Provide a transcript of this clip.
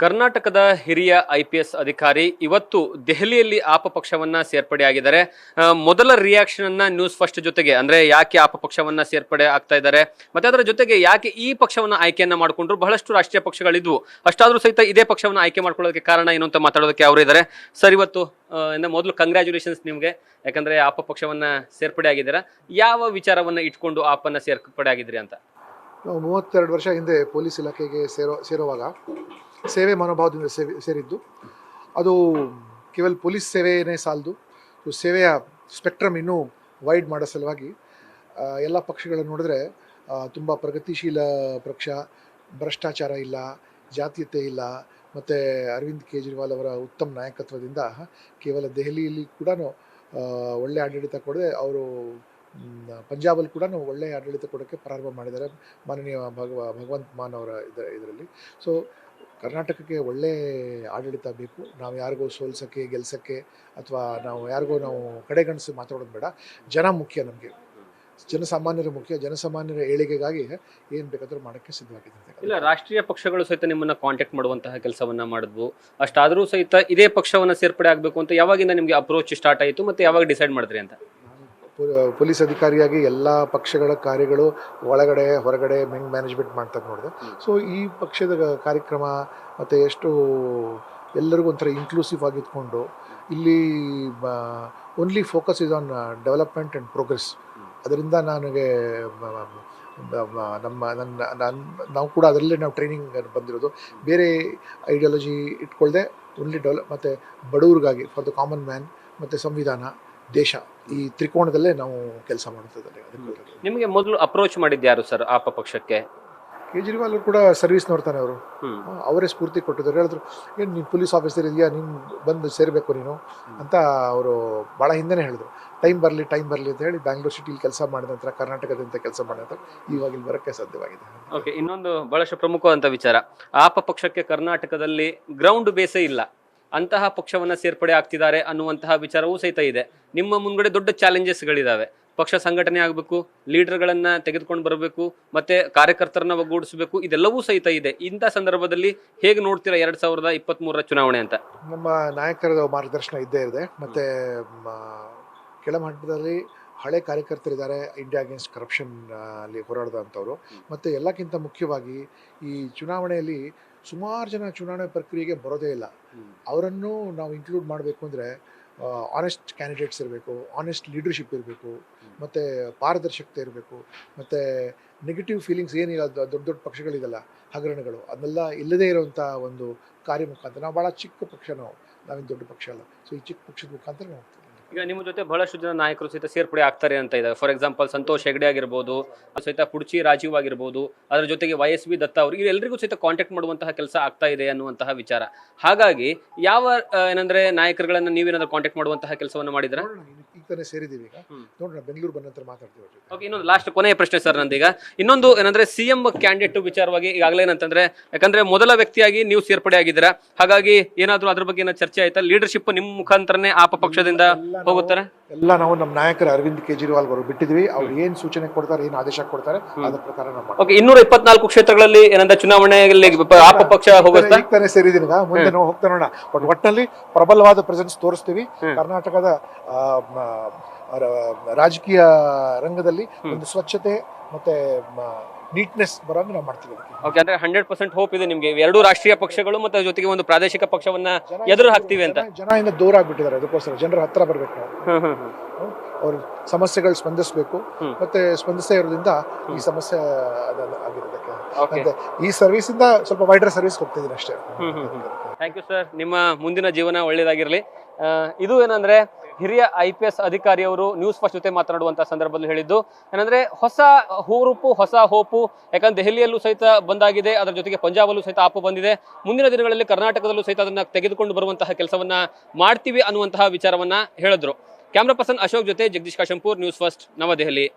ಕರ್ನಾಟಕದ ಹಿರಿಯ IPS ಅಧಿಕಾರಿ ಇವತ್ತು ದೆಹಲಿಯಲ್ಲಿ ಆಪ ಪಕ್ಷವನ್ನ ಸೇರ್ಪಡೆಯಾಗಿದ್ದಾರೆ. ಮೊದಲ ರಿಯಾಕ್ಷನ್ ಅನ್ನ ನ್ಯೂಸ್ ಫಸ್ಟ್ ಜೊತೆಗೆ ಅಂದ್ರೆ ಯಾಕೆ ಆಪ ಪಕ್ಷವನ್ನ ಸೇರ್ಪಡೆ ಆಗ್ತಾ ಇದ್ದಾರೆ ಮತ್ತೆ ಅದರ ಜೊತೆಗೆ ಯಾಕೆ ಈ ಪಕ್ಷವನ್ನ ಆಯ್ಕೆಯನ್ನ ಮಾಡಿಕೊಂಡ್ರು, ಬಹಳಷ್ಟು ರಾಷ್ಟ್ರೀಯ ಪಕ್ಷಗಳಿದ್ವು, ಅಷ್ಟಾದ್ರೂ ಸಹಿತ ಇದೇ ಪಕ್ಷವನ್ನ ಆಯ್ಕೆ ಮಾಡ್ಕೊಳ್ಳೋದಕ್ಕೆ ಕಾರಣ ಏನು ಅಂತ ಮಾತಾಡೋದಕ್ಕೆ ಅವರು ಇದ್ದಾರೆ. ಸರ್, ಇವತ್ತು ಮೊದಲು ಕಂಗ್ರ್ಯಾಚುಲೇಷನ್ಸ್ ನಿಮ್ಗೆ, ಯಾಕಂದ್ರೆ ಆಪ ಪಕ್ಷವನ್ನ ಸೇರ್ಪಡೆ ಆಗಿದ್ದೀರಾ. ಯಾವ ವಿಚಾರವನ್ನ ಇಟ್ಕೊಂಡು ಆಪನ್ನ ಸೇರ್ಪಡೆ ಆಗಿದ್ರಿ ಅಂತ? ನಾವು 32 ವರ್ಷ ಹಿಂದೆ ಪೊಲೀಸ್ ಇಲಾಖೆಗೆ ಸೇರುವಾಗ ಸೇವೆ ಮನೋಭಾವದಿಂದ ಸೇರಿದ್ದು. ಅದು ಕೇವಲ ಪೊಲೀಸ್ ಸೇವೆಯೇ ಸಾಲದು, ಸೇವೆಯ ಸ್ಪೆಕ್ಟ್ರಮ್ ಇನ್ನೂ ವೈಡ್ ಮಾಡೋ ಸಲುವಾಗಿ ಎಲ್ಲ ಪಕ್ಷಗಳನ್ನು ನೋಡಿದ್ರೆ ತುಂಬ ಪ್ರಗತಿಶೀಲ ಪಕ್ಷ, ಭ್ರಷ್ಟಾಚಾರ ಇಲ್ಲ, ಜಾತೀಯತೆ ಇಲ್ಲ, ಮತ್ತು ಅರವಿಂದ್ ಕೇಜ್ರಿವಾಲ್ ಅವರ ಉತ್ತಮ ನಾಯಕತ್ವದಿಂದ ಕೇವಲ ದೆಹಲಿಯಲ್ಲಿ ಕೂಡ ಒಳ್ಳೆ ಆಡಳಿತ ಕೊಡದೆ ಅವರು ಪಂಜಾಬಲ್ಲಿ ಕೂಡ ಒಳ್ಳೆಯ ಆಡಳಿತ ಕೊಡೋಕ್ಕೆ ಪ್ರಾರಂಭ ಮಾಡಿದ್ದಾರೆ ಮಾನನೀಯ ಭಗವಂತ್ ಮಾನ್ ಅವರ ಇದರಲ್ಲಿ. ಸೊ ಕರ್ನಾಟಕಕ್ಕೆ ಒಳ್ಳೆ ಆಡಳಿತ ಬೇಕು. ನಾವು ಯಾರಿಗೋ ಸೋಲ್ಸೋಕ್ಕೆ ಗೆಲ್ಸೋಕ್ಕೆ ಅಥವಾ ನಾವು ಕಡೆಗಣಿಸಿ ಮಾತಾಡೋದು ಬೇಡ. ಜನ ಮುಖ್ಯ, ನಮಗೆ ಜನಸಾಮಾನ್ಯರು ಮುಖ್ಯ. ಜನಸಾಮಾನ್ಯರ ಏಳಿಗೆಗಾಗಿ ಏನು ಬೇಕಾದರೂ ಮಾಡೋಕ್ಕೆ ಸಿದ್ಧವಾಗಿದೆ. ಇಲ್ಲ, ರಾಷ್ಟ್ರೀಯ ಪಕ್ಷಗಳು ಸಹಿತ ನಿಮ್ಮನ್ನ ಕಾಂಟ್ಯಾಕ್ಟ್ ಮಾಡುವಂತಹ ಕೆಲಸವನ್ನ ಮಾಡಿದ್ವು. ಅಷ್ಟಾದರೂ ಸಹಿತ ಇದೇ ಪಕ್ಷವನ್ನ ಸೇರ್ಪಡೆ ಆಗಬೇಕು ಅಂತ ಯಾವಾಗಿಂದ ನಿಮಗೆ ಅಪ್ರೋಚ್ ಸ್ಟಾರ್ಟ್ ಆಯಿತು ಮತ್ತೆ ಯಾವಾಗ ಡಿಸೈಡ್ ಮಾಡಿದ್ರಿ ಅಂತ? ಪೊಲೀಸ್ ಅಧಿಕಾರಿಯಾಗಿ ಎಲ್ಲ ಪಕ್ಷಗಳ ಕಾರ್ಯಗಳು ಒಳಗಡೆ ಹೊರಗಡೆ ಮ್ಯಾನೇಜ್ಮೆಂಟ್ ಮಾಡ್ತಾ ನೋಡಿದೆ. ಸೊ ಈ ಪಕ್ಷದ ಕಾರ್ಯಕ್ರಮ ಮತ್ತು ಎಷ್ಟು ಎಲ್ಲರಿಗೂ ಒಂಥರ ಇನ್ಕ್ಲೂಸಿವ್ ಆಗಿ ಇಟ್ಕೊಂಡು ಇಲ್ಲಿ only focus is on development and progress. ಅದರಿಂದ ನನಗೆ ನಾವು ಕೂಡ ಅದರಲ್ಲೇ ನಾವು ಟ್ರೈನಿಂಗ್ ಬಂದಿರೋದು. ಬೇರೆ ಐಡಿಯಾಲಜಿ ಇಟ್ಕೊಳ್ದೆ ಓನ್ಲಿ ಮತ್ತು ಬಡವ್ರಿಗಾಗಿ ಫಾರ್ ದ ಕಾಮನ್ ಮ್ಯಾನ್ ಮತ್ತು ಸಂವಿಧಾನ, ದೇಶ, ಈ ತ್ರಿಕೋಣದಲ್ಲೇ ನಾವು ಕೆಲಸ ಮಾಡ್ತಿದ್ದಾರೆ. ನಿಮಗೆ ಮೊದಲು ಅಪ್ರೋಚ್ ಮಾಡಿದ್ದು ಯಾರು ಸರ್ ಆಪ ಪಕ್ಷಕ್ಕೆ? ಕೇಜ್ರಿವಾಲ್ ಕೂಡ ಸರ್ವಿಸ್ ನೋಡ್ತಾನೆ, ಅವರು ಅವರೇ ಸ್ಫೂರ್ತಿ ಕೊಟ್ಟಿದ್ದಾರೆ. ಹೇಳಿದ್ರು, ಏನು ನೀನು ಪೊಲೀಸ್ ಆಫೀಸರ್ ಇದೆಯಾ, ನೀನು ಬಂದು ಸೇರಬೇಕು ನೀನು ಅಂತ ಅವರು ಭಾಳ ಹಿಂದೆನೇ ಹೇಳಿದ್ರು. ಟೈಮ್ ಬರಲಿ ಅಂತ ಹೇಳಿ ಬ್ಯಾಂಗ್ಳೂರ್ ಸಿಟಿಲಿ ಕೆಲಸ ಮಾಡಿದ ನಂತರ, ಕರ್ನಾಟಕದಿಂದ ಕೆಲಸ ಮಾಡಿದ ನಂತರ ಇವಾಗ ಇಲ್ಲಿ ಬರೋಕ್ಕೆ ಸಾಧ್ಯವಾಗಿದೆ. ಓಕೆ, ಇನ್ನೊಂದು ಬಹಳಷ್ಟು ಪ್ರಮುಖವಾದಂಥ ವಿಚಾರ, ಆಪ ಪಕ್ಷಕ್ಕೆ ಕರ್ನಾಟಕದಲ್ಲಿ ಗ್ರೌಂಡ್ ಬೇಸೇ ಇಲ್ಲ, ಅಂತಹ ಪಕ್ಷವನ್ನ ಸೇರ್ಪಡೆ ಆಗ್ತಿದ್ದಾರೆ ಅನ್ನುವಂತಹ ವಿಚಾರವೂ ಸಹಿತ ಇದೆ. ನಿಮ್ಮ ಮುಂದ್ಗಡೆ ದೊಡ್ಡ ಚಾಲೆಂಜಸ್ಗಳಿದಾವೆ. ಪಕ್ಷ ಸಂಘಟನೆ ಆಗಬೇಕು, ಲೀಡರ್ಗಳನ್ನ ತೆಗೆದುಕೊಂಡು ಬರಬೇಕು, ಮತ್ತೆ ಕಾರ್ಯಕರ್ತರನ್ನ ಒಗ್ಗೂಡಿಸಬೇಕು, ಇದೆಲ್ಲವೂ ಸಹಿತ ಇದೆ. ಇಂಥ ಸಂದರ್ಭದಲ್ಲಿ ಹೇಗೆ ನೋಡ್ತೀರಾ 2023 ಚುನಾವಣೆ ಅಂತ? ನಮ್ಮ ನಾಯಕರ ಮಾರ್ಗದರ್ಶನ ಇದ್ದೇ ಇದೆ. ಮತ್ತೆ ಕೆಳಮಟ್ಟದಲ್ಲಿ ಹಳೆ ಕಾರ್ಯಕರ್ತರಿದ್ದಾರೆ, ಇಂಡಿಯಾ ಅಗೇನ್ಸ್ಟ್ ಕರಪ್ಷನ್ ಅಲ್ಲಿ ಹೋರಾಡಿದಂಥವ್ರು. ಮತ್ತು ಎಲ್ಲಕ್ಕಿಂತ ಮುಖ್ಯವಾಗಿ ಈ ಚುನಾವಣೆಯಲ್ಲಿ ಸುಮಾರು ಜನ ಚುನಾವಣೆ ಪ್ರಕ್ರಿಯೆಗೆ ಬರೋದೇ ಇಲ್ಲ. ಅವರನ್ನು ನಾವು ಇನ್ಕ್ಲೂಡ್ ಮಾಡಬೇಕು ಅಂದರೆ ಆನೆಸ್ಟ್ ಕ್ಯಾಂಡಿಡೇಟ್ಸ್ ಇರಬೇಕು, ಆನೆಸ್ಟ್ ಲೀಡರ್ಶಿಪ್ ಇರಬೇಕು, ಮತ್ತು ಪಾರದರ್ಶಕತೆ ಇರಬೇಕು, ಮತ್ತು ನೆಗೆಟಿವ್ ಫೀಲಿಂಗ್ಸ್ ಏನಿಲ್ಲ. ದೊಡ್ಡ ಪಕ್ಷಗಳಿದೆಲ್ಲ ಹಗರಣಗಳು, ಅದನ್ನೆಲ್ಲ ಇಲ್ಲದೇ ಇರೋವಂಥ ಒಂದು ಕಾರ್ಯ ಮುಖಾಂತರ ನಾವು ಭಾಳ ಚಿಕ್ಕ ಪಕ್ಷ, ನಾವೇನು ದೊಡ್ಡ ಪಕ್ಷ ಅಲ್ಲ. ಸೊ ಈ ಚಿಕ್ಕ ಪಕ್ಷದ ಮುಖಾಂತರ ನಾವು ಈಗ ನಿಮ್ಮ ಜೊತೆ ಬಹಳಷ್ಟು ಜನ ನಾಯಕರು ಸಹಿತ ಸೇರ್ಪಡೆ ಆಗ್ತಾರೆ ಅಂತ ಇದೆ. ಫಾರ್ ಎಕ್ಸಾಂಪಲ್ ಸಂತೋಷ್ ಹೆಗ್ಡೆ ಆಗಿರ್ಬೋದು, ಸಹಿತ ಪುಡ್ಚಿ ರಾಜೀವ್ ಆಗಿರ್ಬೋದು, ಅದರ ಜೊತೆಗೆ YSV ದತ್ತ ಅವರು, ಇವರೆಲ್ಲರಿಗೂ ಸಹಿತ ಕಾಂಟ್ಯಾಕ್ಟ್ ಮಾಡುವಂತಹ ಕೆಲಸ ಆಗ್ತಾ ಇದೆ ಅನ್ನುವಂತಹ ವಿಚಾರ. ಹಾಗಾಗಿ ಯಾವ ಏನಂದ್ರೆ ನಾಯಕರುಗಳನ್ನ ನೀವೇನಾದ್ರೂ ಕಾಂಟ್ಯಾಕ್ಟ್ ಮಾಡುವಂತಹ ಕೆಲಸವನ್ನ ಮಾಡಿದ್ರ? ಈಗ ತಾನೇ ಸೇರಿದ್ದೀವಿ, ಈಗ ನೋಡೋಣ, ಬೆಂಗಳೂರು ಬಂದ ನಂತರ ಮಾತಾಡ್ತೀವಿ. ಓಕೆ, ಇನ್ನೊಂದು ಲಾಸ್ಟ್ ಕೊನೆಯ ಪ್ರಶ್ನೆ ಸರ್ ನಂದೀಗ. ಇನ್ನೊಂದು ಏನಂದ್ರೆ CM ಕ್ಯಾಂಡಿಡೇಟ್ ವಿಚಾರವಾಗಿ ಈಗಾಗಲೇ ಏನಂತಂದ್ರೆ, ಯಾಕಂದ್ರೆ ಮೊದಲ ವ್ಯಕ್ತಿಯಾಗಿ ನೀವು ಸೇರ್ಪಡೆ ಆಗಿದ್ದೀರಾ, ಹಾಗಾಗಿ ಏನಾದ್ರೂ ಅದ್ರ ಬಗ್ಗೆ ಏನೋ ಚರ್ಚೆ ಆಯ್ತಾ? ಲೀಡರ್ಶಿಪ್ ನಿಮ್ಮ ಮುಖಾಂತರನೇ ಆಪ ಪಕ್ಷದಿಂದ ಹೋಗುತ್ತಾರೆ ಎಲ್ಲ. ನಾವು ನಮ್ಮ ನಾಯಕರ ಅರವಿಂದ್ ಕೇಜ್ರಿವಾಲ್ ಅವರು ಬಿಟ್ಟಿದ್ವಿ. ಅವ್ರು ಏನ್ ಸೂಚನೆ ಕೊಡ್ತಾರೆ, ಏನ್ ಆದೇಶ ಕೊಡ್ತಾರೆ, ಅದ್ರ ಪ್ರಕಾರ ನಾವು. ಓಕೆ, 224 ಕ್ಷೇತ್ರಗಳಲ್ಲಿ ಏನಂತ ಚುನಾವಣೆಯಲ್ಲಿ ಆಪ ಪಕ್ಷ ಹೋಗುತ್ತಾ? ಈಗ ತಾನೇ ಸೇರಿದೀನಿ, ಮುಂದೆ ನಾವು ಹೋಗ್ತಾ ನೋಡೋಣ. ಬಟ್ ಒಟ್ಟಲ್ಲಿ ಪ್ರಬಲವಾದ ಪ್ರೆಸೆನ್ಸ್ ತೋರಿಸ್ತೀವಿ. ಕರ್ನಾಟಕದ ರಾಜಕೀಯ ರಂಗದಲ್ಲಿ ಒಂದು ಸ್ವಚ್ಛತೆ ಮತ್ತೆ ನೀಟ್ನೆಸ್ ಬರೋಂಗೆ ನಾವು ಮಾಡ್ತೀವಿ. ಓಕೆ, ಅಂದ್ರೆ 100% ಹೋಪ್ ಇದೆ ನಿಮ್ಗೆ, ಎರಡೂ ರಾಷ್ಟ್ರೀಯ ಪಕ್ಷಗಳು ಮತ್ತೆ ಜೊತೆಗೆ ಒಂದು ಪ್ರಾದೇಶಿಕ ಪಕ್ಷವನ್ನ ಎದುರು ಹಾಕ್ತಿವಿ ಅಂತ? ಜನ ಇಂದ ದೂರ ಆಗ್ಬಿಟ್ಟಿದ್ದಾರೆ, ಅದಕ್ಕೋಸ್ಕರ ಜನರ ಹತ್ರ ಬರ್ಬೇಕು ನಾವು. ಅವ್ರ ಸಮಸ್ಯೆಗಳು ಸ್ಪಂದಿಸಬೇಕು, ಮತ್ತೆ ಸ್ಪಂದಿಸದೇ ಇರೋದ್ರಿಂದ ಈ ಸಮಸ್ಯೆ ಆಗಿರೋದಕ್ಕೆ ಈ ಸರ್ವಿಸ್ ಇಂದ ಸ್ವಲ್ಪ ವೈಡರ್ ಸರ್ವಿಸ್ ಹೋಗ್ತಿದ್ದೀನಿ ಅಷ್ಟೇ. ಥ್ಯಾಂಕ್ ಯು ಸರ್, ನಿಮ್ಮ ಮುಂದಿನ ಜೀವನ ಒಳ್ಳೇದಾಗಿರ್ಲಿ. ಇದು ಏನಂದ್ರೆ ಹಿರಿಯ IPS ಅಧಿಕಾರಿಯವರು ನ್ಯೂಸ್ ಫಸ್ಟ್ ಜೊತೆ ಮಾತನಾಡುವಂತಹ ಸಂದರ್ಭದಲ್ಲಿ ಹೇಳಿದ್ದು ಏನಂದ್ರೆ, ಹೊಸ ಹುರುಪು, ಹೊಸ ಹೋಪು. ಯಾಕಂದ್ರೆ ದೆಹಲಿಯಲ್ಲೂ ಸಹಿತ ಬಂದಾಗಿದೆ, ಅದರ ಜೊತೆಗೆ ಪಂಜಾಬಲ್ಲೂ ಸಹಿತ ಆಪು ಬಂದಿದೆ. ಮುಂದಿನ ದಿನಗಳಲ್ಲಿ ಕರ್ನಾಟಕದಲ್ಲೂ ಸಹಿತ ಅದನ್ನ ತೆಗೆದುಕೊಂಡು ಬರುವಂತಹ ಕೆಲಸವನ್ನ ಮಾಡ್ತೀವಿ ಅನ್ನುವಂತಹ ವಿಚಾರವನ್ನ ಹೇಳಿದ್ರು. ಕ್ಯಾಮ್ರಾ ಪರ್ಸನ್ ಅಶೋಕ್ ಜೊತೆ ಜಗದೀಶ್ ಕಾಶಂಪುರ್, ನ್ಯೂಸ್ ಫಸ್ಟ್, ನವದೆಹಲಿ.